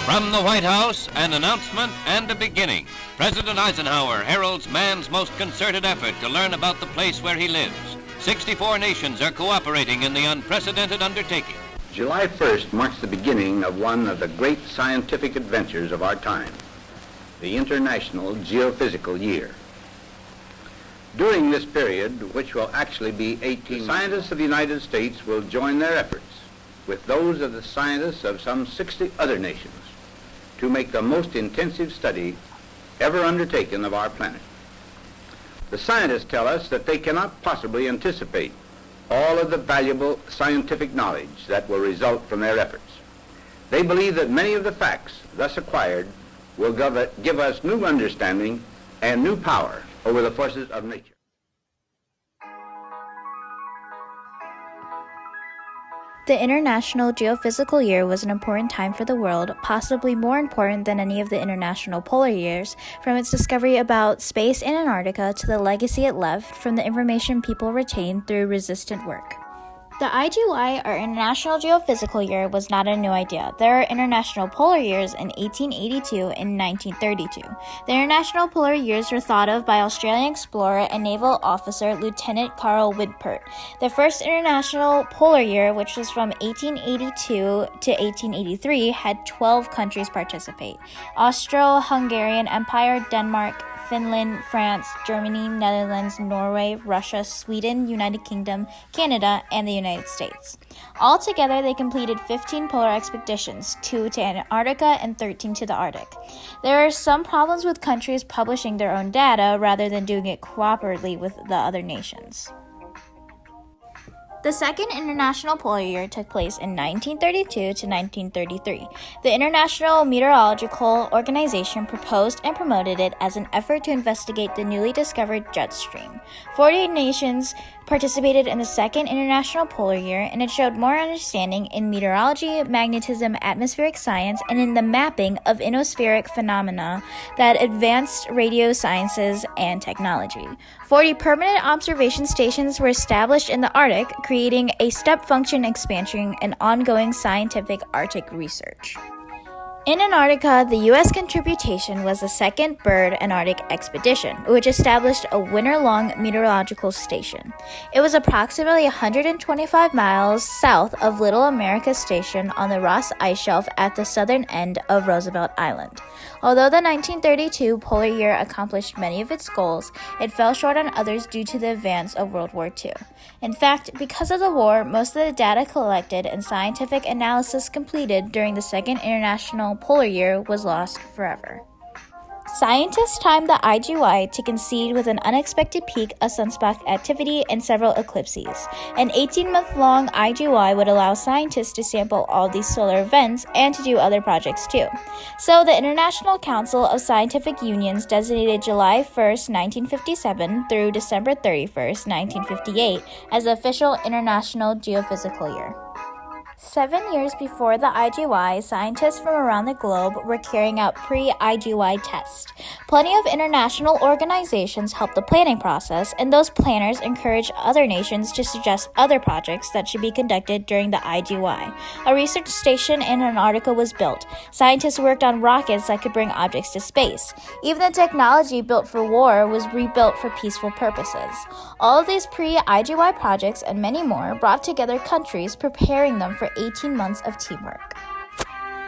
From the White House, an announcement and a beginning. President Eisenhower heralds man's most concerted effort to learn about the place where he lives. 64 nations are cooperating in the unprecedented undertaking. July 1st marks the beginning of one of the great scientific adventures of our time, the International Geophysical Year. During this period, which will actually be 18 months, scientists of the United States will join their efforts with those of the scientists of some 60 other nations to make the most intensive study ever undertaken of our planet. The scientists tell us that they cannot possibly anticipate all of the valuable scientific knowledge that will result from their efforts. They believe that many of the facts thus acquired will give us new understanding and new power over the forces of nature. The International Geophysical Year was an important time for the world, possibly more important than any of the international polar years, from its discovery about space in Antarctica to the legacy it left from the information people retained through resistant work. The IGY, or International Geophysical Year, was not a new idea. There are international polar years in 1882 and 1932. The international polar years were thought of by Australian explorer and naval officer Lieutenant Carl Widpert. The first international polar year, which was from 1882 to 1883, had 12 countries participate: Austro-Hungarian Empire, Denmark, Finland, France, Germany, Netherlands, Norway, Russia, Sweden, United Kingdom, Canada, and the United States. Altogether, they completed 15 polar expeditions, 2 to Antarctica and 13 to the Arctic. There are some problems with countries publishing their own data rather than doing it cooperatively with the other nations. The second International Polar Year took place in 1932 to 1933. The International Meteorological Organization proposed and promoted it as an effort to investigate the newly discovered jet stream. 48 nations participated in the second International Polar Year, and it showed more understanding in meteorology, magnetism, atmospheric science, and in the mapping of ionospheric phenomena that advanced radio sciences and technology. 40 permanent observation stations were established in the Arctic, creating a step function expansion and ongoing scientific Arctic research. In Antarctica, the U.S. contribution was the second Bird Antarctic Expedition, which established a winter-long meteorological station. It was approximately 125 miles south of Little America Station on the Ross Ice Shelf at the southern end of Roosevelt Island. Although the 1932 polar year accomplished many of its goals, it fell short on others due to the advance of World War II. In fact, because of the war, most of the data collected and scientific analysis completed during the Second International Polar Year was lost forever. Scientists timed the IGY to coincide with an unexpected peak of sunspot activity and several eclipses. An 18-month-long IGY would allow scientists to sample all these solar events and to do other projects too. So the International Council of Scientific Unions designated July 1st, 1957 through December 31st, 1958 as the official International Geophysical Year. 7 years before the IGY, scientists from around the globe were carrying out pre-IGY tests. Plenty of international organizations helped the planning process, and those planners encouraged other nations to suggest other projects that should be conducted during the IGY. A research station in Antarctica was built. Scientists worked on rockets that could bring objects to space. Even the technology built for war was rebuilt for peaceful purposes. All of these pre-IGY projects and many more brought together countries, preparing them for 18 months of teamwork.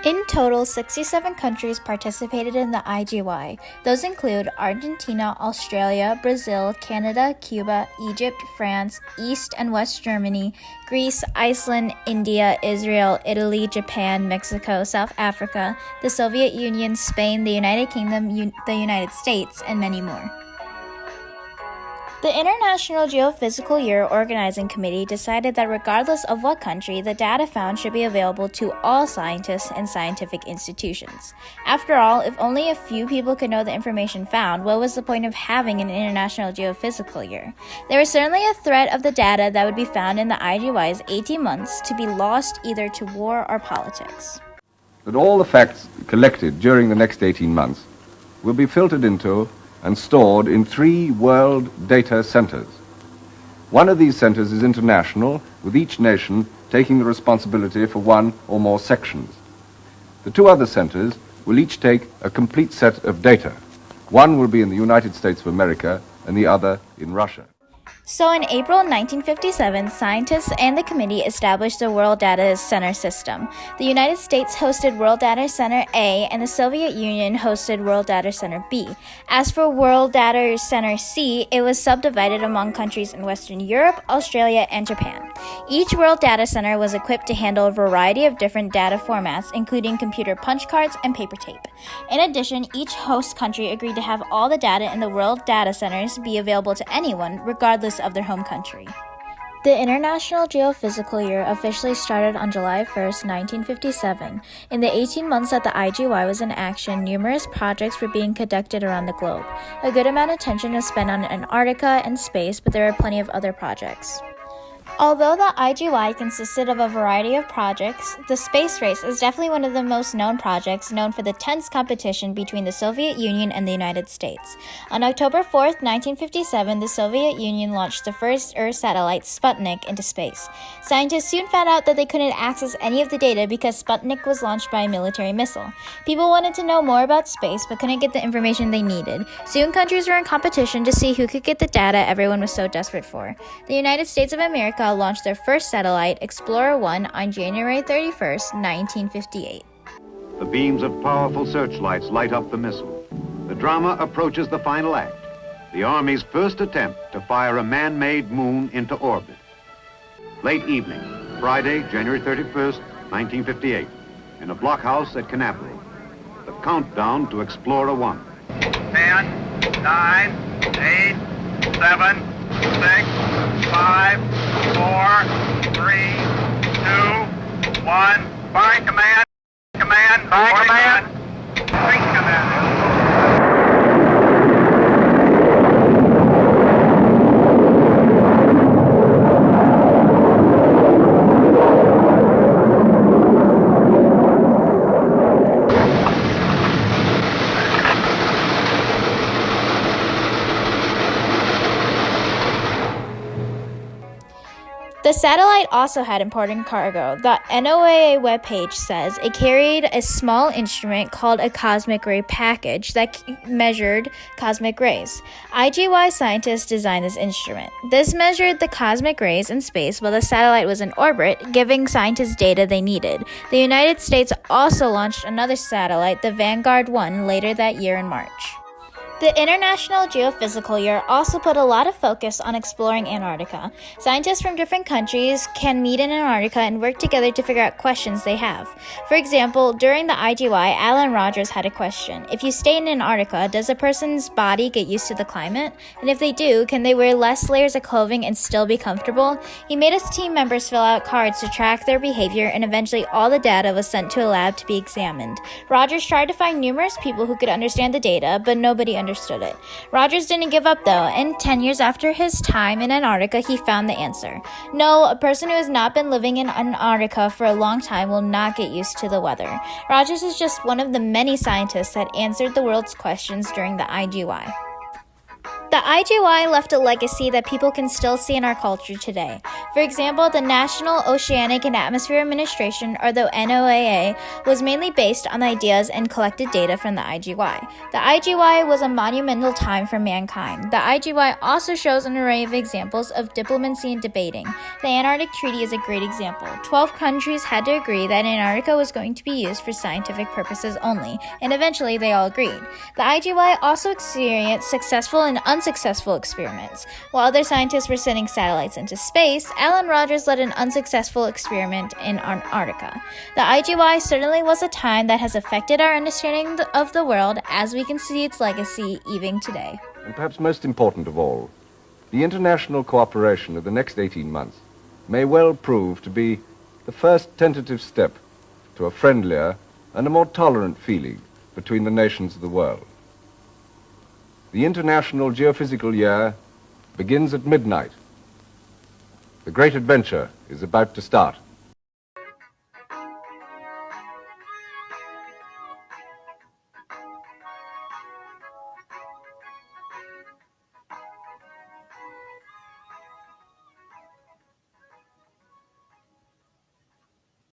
In total, 67 countries participated in the IGY. Those include Argentina, Australia, Brazil, Canada, Cuba, Egypt, France, East and West Germany, Greece, Iceland, India, Israel, Italy, Japan, Mexico, South Africa, the Soviet Union, Spain, the United Kingdom, the United States, and many more. The International Geophysical Year Organizing Committee decided that regardless of what country, the data found should be available to all scientists and scientific institutions. After all, if only a few people could know the information found, what was the point of having an International Geophysical Year? There was certainly a threat of the data that would be found in the IGY's 18 months to be lost either to war or politics. That all the facts collected during the next 18 months will be filtered into and stored in 3 world data centers. One of these centers is international, with each nation taking the responsibility for one or more sections. The two other centers will each take a complete set of data. One will be in the United States of America and the other in Russia. So in April 1957, scientists and the committee established the World Data Center system. The United States hosted World Data Center A and the Soviet Union hosted World Data Center B. As for World Data Center C, it was subdivided among countries in Western Europe, Australia, and Japan. Each World Data Center was equipped to handle a variety of different data formats, including computer punch cards and paper tape. In addition, each host country agreed to have all the data in the World Data Centers be available to anyone, regardless of their home country. The International Geophysical Year officially started on July 1st, 1957. In the 18 months that the IGY was in action, numerous projects were being conducted around the globe. A good amount of attention was spent on Antarctica and space, but there were plenty of other projects. Although the IGY consisted of a variety of projects, the space race is definitely one of the most known projects, known for the tense competition between the Soviet Union and the United States. On October 4th, 1957, the Soviet Union launched the first Earth satellite, Sputnik, into space. Scientists soon found out that they couldn't access any of the data because Sputnik was launched by a military missile. People wanted to know more about space but couldn't get the information they needed. Soon countries were in competition to see who could get the data everyone was so desperate for. The United States of America launched their first satellite, Explorer 1, on January 31st, 1958. The beams of powerful searchlights light up the missile. The drama approaches the final act, the Army's first attempt to fire a man-made moon into orbit. Late evening, Friday, January 31st, 1958, in a blockhouse at Canapoli. The countdown to Explorer 1. 10, 9, 8, 7, 6, 5, 4, 3, 2, 1. Firing command. Command. Firing command. Think command. The satellite also had important cargo. The NOAA webpage says it carried a small instrument called a cosmic ray package that measured cosmic rays. IGY scientists designed this instrument. This measured the cosmic rays in space while the satellite was in orbit, giving scientists data they needed. The United States also launched another satellite, the Vanguard 1, later that year in March. The International Geophysical Year also put a lot of focus on exploring Antarctica. Scientists from different countries can meet in Antarctica and work together to figure out questions they have. For example, during the IGY, Alan Rogers had a question. If you stay in Antarctica, does a person's body get used to the climate? And if they do, can they wear less layers of clothing and still be comfortable? He made his team members fill out cards to track their behavior, and eventually all the data was sent to a lab to be examined. Rogers tried to find numerous people who could understand the data, but nobody understood it. Rogers didn't give up though, and 10 years after his time in Antarctica, he found the answer. No, a person who has not been living in Antarctica for a long time will not get used to the weather. Rogers is just one of the many scientists that answered the world's questions during the IGY. The IGY left a legacy that people can still see in our culture today. For example, the National Oceanic and Atmosphere Administration, or the NOAA, was mainly based on ideas and collected data from the IGY. The IGY was a monumental time for mankind. The IGY also shows an array of examples of diplomacy and debating. The Antarctic Treaty is a great example. 12 countries had to agree that Antarctica was going to be used for scientific purposes only, and eventually they all agreed. The IGY also experienced successful and unsuccessful experiments. While other scientists were sending satellites into space, Alan Rogers led an unsuccessful experiment in Antarctica. The IGY certainly was a time that has affected our understanding of the world, as we can see its legacy even today. And perhaps most important of all, the international cooperation of the next 18 months may well prove to be the first tentative step to a friendlier and a more tolerant feeling between the nations of the world. The International Geophysical Year begins at midnight. The great adventure is about to start.